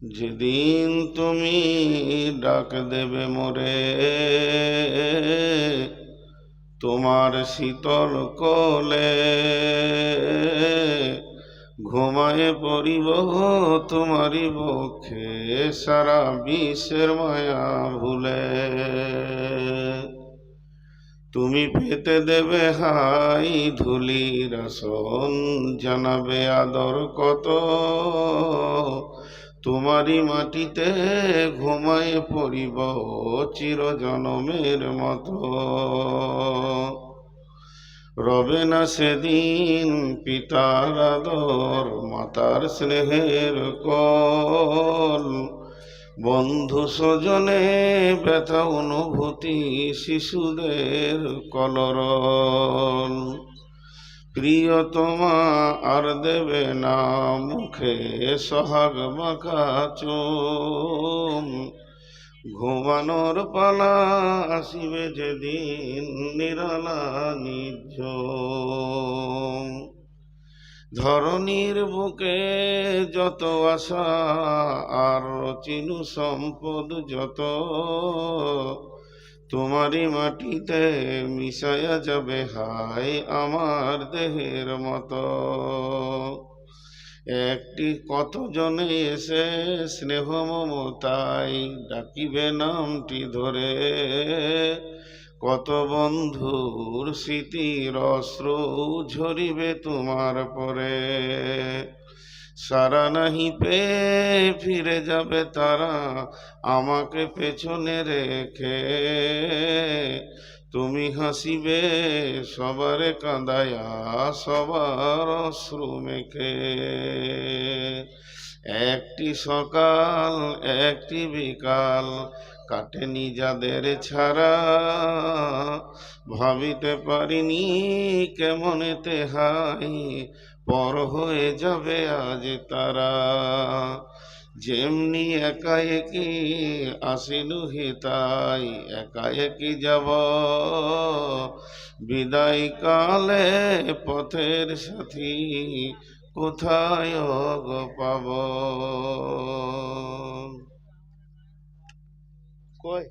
যেদিন তুমি ডাক দেবে মোরে তোমার শীতল কোলে, ঘুমায়ে পড়িব তোমারই বক্ষে সারা বিশ্বের মায়া ভুলে। তুমি পেতে দেবে হাই ধুলির আসন, জানাবে আদর কত, তোমারই মাটিতে ঘুমায় পড়িব চিরজনমের মতো। রবে না সেদিন পিতার আদর, মাতার স্নেহের কল, বন্ধু স্বজনে ব্যথা অনুভূতি, শিশুদের কলরল। প্রিয়তমা আর দেবে না মুখে সোহাগ মাখা চুম, ঘুমানোর পালা আসিবে যেদিন নিরালা নিঝুম। ধরণীর বুকে যত আশা আর চিনু সম্পদ যত, তোমারই মাটিতে মিশায়া যাবে হায় আমার দেহের মতো। একটি কতজনে এসে স্নেহ মমতায় ডাকিবে নামটি ধরে, কত বন্ধুর স্মৃতির অশ্রু ঝরিবে তোমার পরে। সারা নাহি পেয়ে ফিরে যাবে তারা আমাকে পেছনে রেখে, তুমি হাসিবে সবারে কাঁদায়া সবার অশ্রু মেখে। একটি সকাল একটি বিকাল কাটেনি যাদের ছাড়া, ভাবিতে পারিনি কেমনেতে হাই পর হয়ে যাবে আজ তারা। যেমনি একা একই আসিলু হিতাই একা একই যাব, বিদায় কালে পথের সাথী কোথায় গো পাব। কই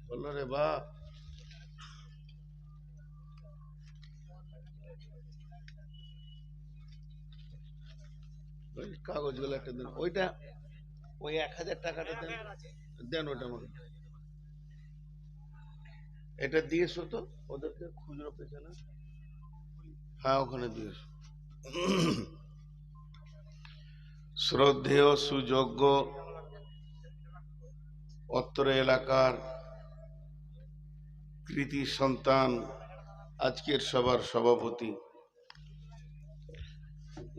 বলো রে বা, ওই কাগজগুলো একটা দেন, ওইটা ওই 1000 টাকাটা দেন, দেন ওটা আমাকে। এটা দিয়েছো তো ওদেরকে খুচরো পেছনে, হ্যাঁ ওখানে দিয়েছো। শ্রদ্ধেয় সুযোগ্য অত্র এলাকার কৃতি সন্তান, আজকের সবার সভাপতি,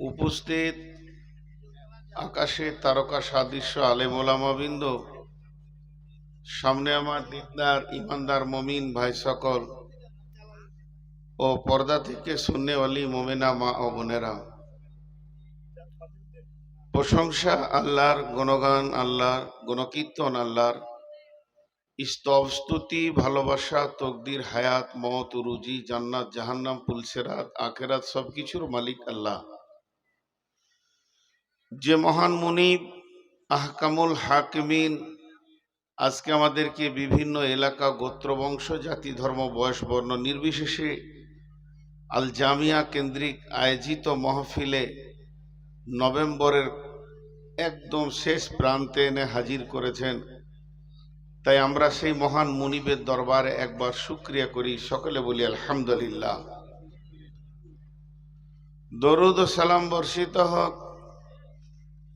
উপস্থিত আকাশে তারকা সাদৃশ্য আলেম ওলামাবৃন্দ, সামনে আমার দিকদার ইমানদার মমিন ভাই সকল ও পর্দা থেকে শূন্যওয়ালি মোমেনা মা ও বোনেরা, প্রশংসা আল্লাহর, গুণগান আল্লাহর, গুণকীর্তন আল্লাহর, স্তব স্তুতি ভালোবাসা তকদির হায়াত মওত রুজি জান্নাত জাহান্নাম পুলসেরাত আখেরাত সবকিছুর মালিক আল্লাহ। যে মহান মুনিব আহকামুল হাকিমিন আজকে আমাদেরকে বিভিন্ন এলাকা গোত্র বংশ জাতি ধর্ম বয়স বর্ণ নির্বিশেষে আল জামিয়া কেন্দ্রিক আয়োজিত মাহফিলে নভেম্বরের একদম শেষ প্রান্তে এনে হাজির করেছেন, তাই আমরা সেই মহান মুনিবের দরবারে একবার শুকরিয়া করি, সকলে বলি আলহামদুলিল্লাহ। দরুদ ও সালাম বর্ষিত হোক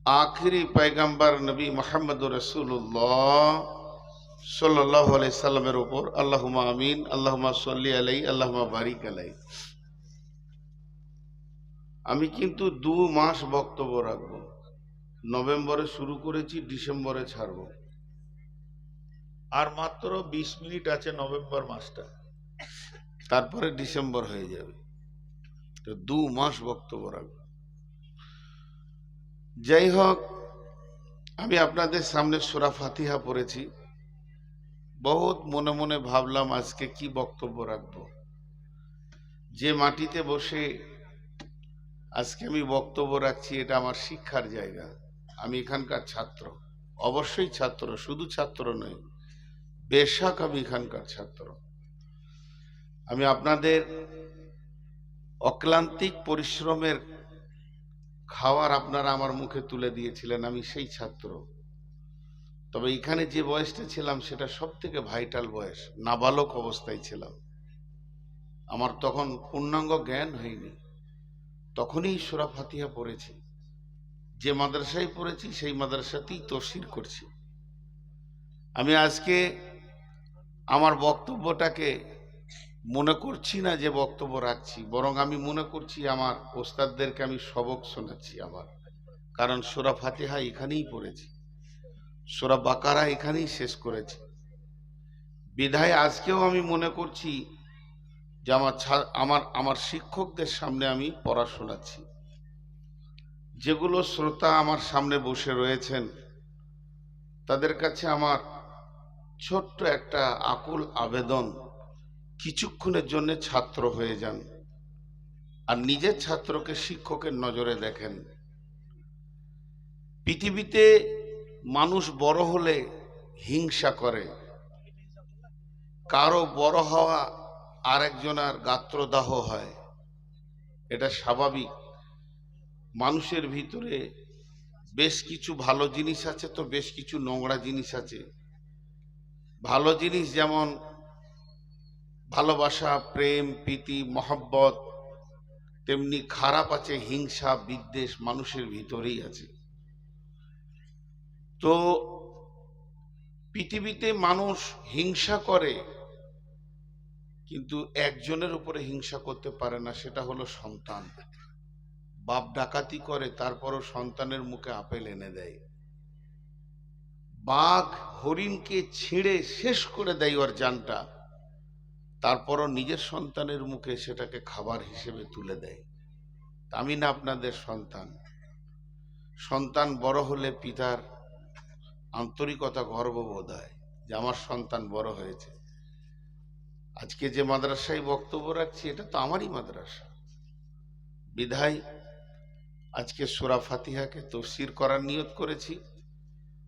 আখিরি পয়গম্বর নবী মুহাম্মদুর রাসূলুল্লাহ সাল্লাল্লাহু আলাইহি সাল্লামের উপর, আল্লাহুম্মা আমিন, আল্লাহুম্মা সাল্লি আলাইহি, আল্লাহুম্মা বারিক আলাইহি। আমি কিন্তু 2 মাস বক্তব্য রাখবো। নভেম্বরে শুরু করেছি, ডিসেম্বরে ছাড়বো, আর মাত্র 20 মিনিট আছে নভেম্বর মাসটা, তারপরে ডিসেম্বর হয়ে যাবে, তো 2 মাস বক্তব্য রাখবো। যাই হোক, আমি আপনাদের সামনে সূরা ফাতিহা পড়েছি, বহুত মনে মনে ভাবলাম আজকে কি বক্তব্য রাখবো। যে মাটিতে বসে আজকে আমি বক্তব্য রাখছি, এটা আমার শিক্ষার জায়গা। আমি এখানকার ছাত্র, অবশ্যই ছাত্র, শুধু ছাত্র নয়, বেশক আমি এখানকার ছাত্র। আমি আপনাদের অক্লান্তিক পরিশ্রমের খাবার আপনারা আমার মুখে তুলে দিয়েছিলেন, আমি সেই ছাত্র। তবে এখানে যে বয়সটা ছিলাম সেটা সব থেকে ভাইটাল বয়স, নাবালক অবস্থায় ছিলাম। আমার তখন পূর্ণাঙ্গ জ্ঞান হয়নি, তখনই সূরা ফাতিহা পড়েছি। যে মাদ্রাসায় পড়েছি সেই মাদ্রাসাতেই তাফসীর করছি। আমি আজকে আমার বক্তব্যটাকে মনে করছি না যে বক্তব্য রাখছি, বরং আমি মনে করছি আমার ওস্তাদদেরকে আমি সবক শোনাচ্ছি আমার। কারণ সূরা ফাতিহা এখানেই পড়েছি, সূরা বাকারা এখানেই শেষ করেছি। বিধায় আজকেও আমি মনে করছি যে আমার শিক্ষকদের সামনে আমি পড়া শোনাচ্ছি। যেগুলো শ্রোতা আমার সামনে বসে রয়েছেন তাদের কাছে আমার ছোট্ট একটা আকুল আবেদন, কিছুক্ষণের জন্য ছাত্র হয়ে যান আর নিজের ছাত্রকে শিক্ষকের নজরে দেখেন। পৃথিবীতে মানুষ বড় হলে হিংসা করে, কারো বড় হওয়া আরেকজনের গাত্রদাহ হয়, এটা স্বাভাবিক। মানুষের ভিতরে বেশ কিছু ভালো জিনিস আছে, তো বেশ কিছু নোংরা জিনিস আছে। ভালো জিনিস যেমন ভালোবাসা, প্রেম, প্রীতি, মহব্বত, তেমনি খারাপ আছে হিংসা, বিদ্বেষ, মানুষের ভিতরেই আছে। তো পৃথিবীতে মানুষ হিংসা করে, কিন্তু একজনের উপরে হিংসা করতে পারে না, সেটা হলো সন্তান। বাপ ডাকাতি করে, তারপরও সন্তানের মুখে আপেল এনে দেয়। বাঘ হরিণকে ছিঁড়ে শেষ করে দেয় ওর জানটা, তারপরও নিজের সন্তানের মুখে সেটাকে খাবার হিসেবে তুলে দেয়। আমি না আপনাদের সন্তান, সন্তান বড় হলে পিতার আন্তরিকতা, গর্ববোধ হয় যে আমার সন্তান বড় হয়েছে। আজকে যে মাদ্রাসায় বক্তব্য রাখছি এটা তো আমারই মাদ্রাসা, বিধায় আজকে সূরা ফাতিহাকে তাফসীর করার নিয়ত করেছি।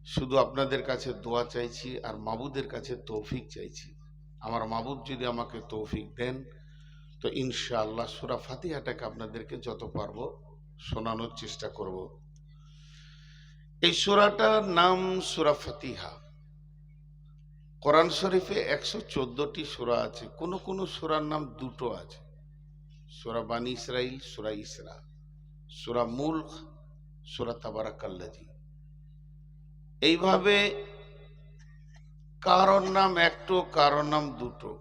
শুধু আপনাদের কাছে দোয়া চাইছি আর মাবুদের কাছে তৌফিক চাইছি। আমার মাবুদ যদি আমাকে তৌফিক দেন তো ইনশাআল্লাহ সূরা ফাতিহাটাকে আপনাদেরকে যত পারবো শোনানোর চেষ্টা করব। এই সূরাটার নাম সূরা ফাতিহা। কোরআন শরীফে 114টি সূরা আছে, কোন কোন সূরার নাম দুটো আছে, সূরা বানী ইসরাইল, সূরা ইসরা, সূরা মুলক, সূরা তাবারাকাল্লাযী। এইভাবে কারোর নাম একটো, কারোর নাম দুটো।